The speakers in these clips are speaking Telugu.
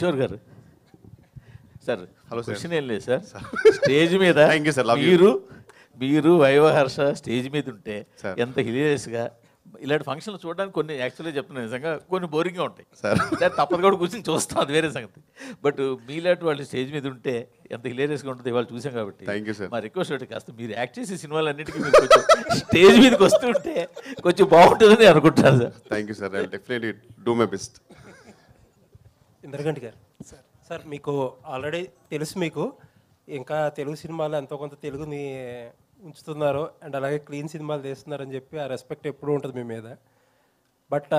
కిషోర్ గారు సార్, హలో సార్. క్వశ్చన్ ఏం లేదు సార్. స్టేజ్ మీద Thank you, sir. Love you. మీరు వైవహర్ష స్టేజ్ మీద ఉంటే Sir. ఎంత హిలేరియస్గా, ఇలాంటి ఫంక్షన్లు చూడడానికి కొన్ని యాక్చువల్గా చెప్తున్నాను నిజంగా కొన్ని బోరింగ్గా ఉంటాయి సార్. సార్, తప్పదు కూడా కూర్చొని చూస్తాం, అది వేరే సంగతి. బట్ మీలాంటి వాళ్ళు స్టేజ్ మీద ఉంటే ఎంత హిలేరియస్గా ఉంటుంది ఇవాళ చూసాం కాబట్టి. Thank you, sir. మా రిక్వెస్ట్ ఒకటి, కాస్త మీరు యాక్ట్ చేసే సినిమాలన్నిటికీ మీరు కొంచెం స్టేజ్ మీదకి వస్తుంటే కొంచెం బాగుంటుందని అనుకుంటాను sir. Thank you sir. I definitely do my best. Indraganti గారు సార్, మీకు ఆల్రెడీ తెలుసు, మీకు ఇంకా తెలుగు సినిమాలు ఎంతో కొంత తెలుగుని ఉంచుతున్నారు అండ్ అలాగే క్లీన్ సినిమాలు తీస్తున్నారని చెప్పి ఆ రెస్పెక్ట్ ఎప్పుడూ ఉంటుంది మీ మీద. బట్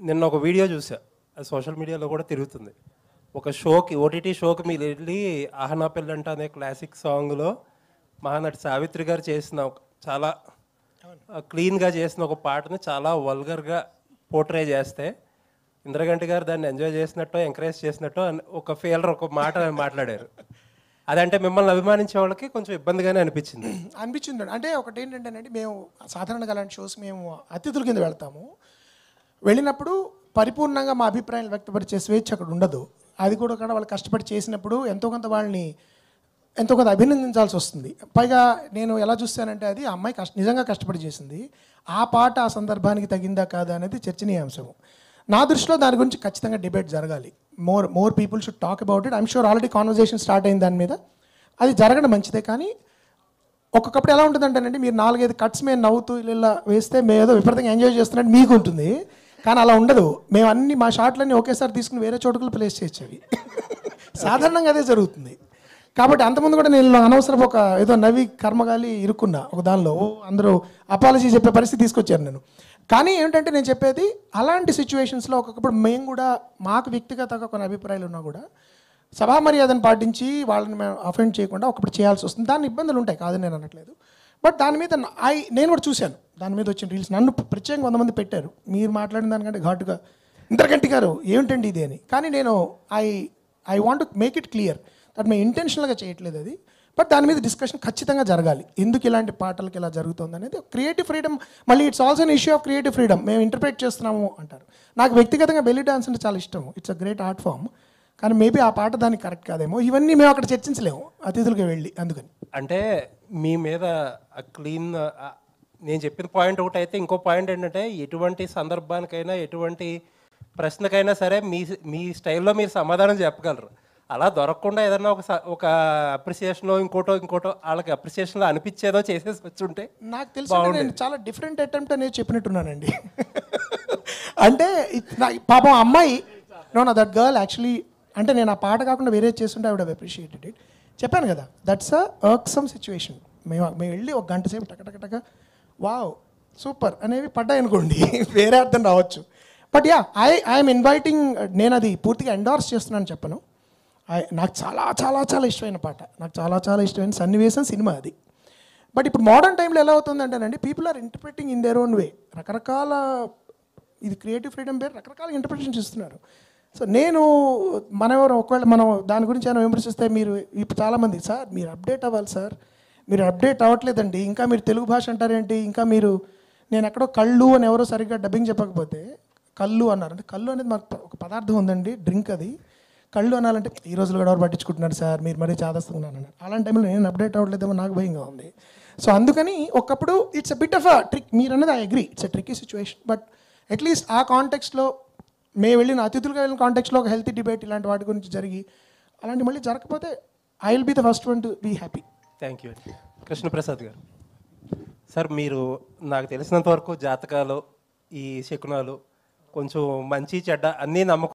నిన్న ఒక వీడియో చూసా, అది సోషల్ మీడియాలో కూడా తిరుగుతుంది. ఒక షోకి, ఓటీటీ షోకి మీరు వెళ్ళి ఆహనా పెళ్ళంట అనే క్లాసిక్ సాంగ్లో మహానటి సావిత్రి గారు చేసిన చాలా క్లీన్గా చేసిన ఒక పాటని చాలా వల్గర్గా పోర్ట్రే చేస్తే ఇంద్రగంటి గారు దాన్ని ఎంజాయ్ చేసినట్టు, ఎంకరేజ్ చేసినట్టు ఒక ఫీలర్ ఒక మాట మాట్లాడారు. అదంటే మిమ్మల్ని అభిమానించే వాళ్ళకి కొంచెం ఇబ్బందిగానే అనిపించింది. అంటే ఒకటి ఏంటంటేనండి, మేము సాధారణంగా అలాంటి షోస్ మేము అతిథుల కింద వెళ్తాము. వెళ్ళినప్పుడు పరిపూర్ణంగా మా అభిప్రాయాలు వ్యక్తపరిచే స్వేచ్ఛ అక్కడ ఉండదు. అది కూడా వాళ్ళు కష్టపడి చేసినప్పుడు ఎంతో కొంత వాళ్ళని ఎంతో కొంత అభినందించాల్సి వస్తుంది. పైగా నేను ఎలా చూస్తానంటే, అది ఆ అమ్మాయి నిజంగా కష్టపడి చేసింది. ఆ పాట ఆ సందర్భానికి తగిందా కాదా అనేది చర్చనీయాంశం. నా దృష్టిలో దాని గురించి ఖచ్చితంగా డిబేట్ జరగాలి. More people should talk about it. I'm sure already conversation start అయింది దాని మీద. అది జరగడం మంచిదే. కానీ ఒక్కొక్కప్పుడు ఎలా ఉంటుందంటేనండి, మీరు 4-5 కట్స్ మేము నవ్వుతూ ఇలా వేస్తే మేము ఏదో విపరీతంగా ఎంజాయ్ చేస్తున్నట్టు మీకు ఉంటుంది. కానీ అలా ఉండదు. మేము అన్ని మా షాట్లన్నీ ఒకేసారి తీసుకుని వేరే చోటుకు ప్లేస్ చేయొచ్చు. సాధారణంగా అదే జరుగుతుంది. కాబట్టి అంతకుముందు కూడా నేను అనవసరం ఒక ఏదో నవ్వి కర్మగాలి ఇరుక్కున్నా ఒక దానిలో. అందరూ అపాలజీ చెప్పే పరిస్థితి తీసుకొచ్చారు నేను. కానీ ఏంటంటే నేను చెప్పేది, అలాంటి సిచ్యువేషన్స్లో ఒక్కొక్కప్పుడు మేము కూడా మాకు వ్యక్తిగతంగా కొన్ని అభిప్రాయాలు ఉన్నా కూడా సభా మర్యాదను పాటించి వాళ్ళని మేము అఫెండ్ చేయకుండా ఒకప్పుడు చేయాల్సి వస్తుంది. దాని ఇబ్బందులు ఉంటాయి, కాదని నేను అనట్లేదు. బట్ దాని మీద నేను కూడా చూశాను, దాని మీద వచ్చిన రీల్స్ నన్ను ప్రత్యేకంగా 100 మంది పెట్టారు. మీరు మాట్లాడిన దానికంటే ఘాటుగా ఇంద్రగంటి గారు ఏమిటండి ఇది అని. కానీ నేను I want to make it clear that మేము ఇంటెన్షనల్గా చేయట్లేదు అది. బట్ దాని మీద డిస్కషన్ ఖచ్చితంగా జరగాలి. ఎందుకు ఇలాంటి పాటలకి ఇలా జరుగుతుంది అనేది క్రియేటివ్ ఫ్రీడమ్. మళ్ళీ it's also an issue of creative freedom. మేము ఇంటర్ప్రిట్ చేస్తున్నాము అంటారు. నాకు వ్యక్తిగతంగా బెల్లీ డాన్స్ అంటే చాలా ఇష్టం. It's a great art form. కానీ మేబీ ఆ పాట దానికి కరెక్ట్ కాదేమో. ఇవన్నీ మేము అక్కడ చర్చించలేము అతిథులకి వెళ్ళి. అందుకని అంటే మీ మీద క్లీన్, నేను చెప్పిన పాయింట్ ఒకటి అయితే, ఇంకో పాయింట్ ఏంటంటే ఎటువంటి సందర్భానికైనా ఎటువంటి ప్రశ్నకైనా సరే మీ స్టైల్లో మీరు సమాధానం చెప్పగలరు. అలా దొరకకుండా ఏదన్నా ఒక అప్రిసియేషన్లో ఇంకోటో వాళ్ళకి అప్రిసియేషన్లో అనిపించేదో చేసేసి వచ్చి ఉంటే నాకు తెలిసి నేను చాలా డిఫరెంట్ అటెంప్ట్ అనేది చెప్పినట్టున్నానండి. అంటే పాపం అమ్మాయి దట్ గర్ల్ యాక్చువల్లీ, అంటే నేను ఆ పాట కాకుండా వేరే చేస్తుంటే I would have appreciated it. చెప్పాను కదా, దట్స్ అ వర్క్సమ్ సిచ్యువేషన్. మేము వెళ్ళి ఒక గంట సేపు టకటక వావ్ సూపర్ అనేవి పడ్డాయి అనుకోండి, వేరే అర్థం రావచ్చు. But yeah, I'm inviting. నేను అది పూర్తిగా ఎండార్స్ చేస్తున్నాను చెప్పను. నాకు చాలా చాలా చాలా ఇష్టమైన పాట, నాకు చాలా చాలా ఇష్టమైన సన్నివేశం సినిమా అది. బట్ ఇప్పుడు మోడర్న్ టైంలో ఎలా అవుతుందంటేనండి, people are interpreting in their own way. రకరకాల, ఇది క్రియేటివ్ ఫ్రీడమ్ పేరు, రకరకాల ఇంటర్ప్రిటేషన్స్ ఇస్తున్నారు. సో ఒకవేళ మనం దాని గురించి ఏమైనా విమర్శిస్తే, మీరు ఇప్పుడు చాలామంది సార్ మీరు అప్డేట్ అవ్వాలి సార్, మీరు అప్డేట్ అవ్వట్లేదండి, ఇంకా మీరు తెలుగు భాష అంటారేంటి, ఇంకా మీరు నేను ఎక్కడో కళ్ళు అని ఎవరో సరిగ్గా డబ్బింగ్ చెప్పకపోతే కళ్ళు అన్నారు. అంటే కళ్ళు అనేది మాకు ఒక పదార్థం ఉందండి, డ్రింక్ అది. కళ్ళు అనాలంటే ఈ రోజులు కూడా ఎవరు పట్టించుకుంటున్నారు సార్, మీరు మరీ చాదస్తున్నాను అన్నారు. అలాంటి టైంలో నేను అప్డేట్ అవ్వట్లేదేమో నాకు భయంగా ఉంది. సో అందుకని ఒకప్పుడు it's a bit of a trick. మీరు అన్నది I agree, it's a tricky situation. But at least ఆ కాంటెక్స్లో మేము వెళ్ళిన అతిథులుగా వెళ్ళిన కాంటెక్స్లో ఒక హెల్తీ డిబేట్ ఇలాంటి వాటి గురించి జరిగి అలాంటి మళ్ళీ జరగకపోతే I will be the first one to be happy. Thank you అండి. కృష్ణప్రసాద్ గారు సార్, మీరు నాకు తెలిసినంత వరకు జాతకాలు, ఈ శకునాలు, కొంచెం మంచి చెడ్డ అన్నీ నమ్మకం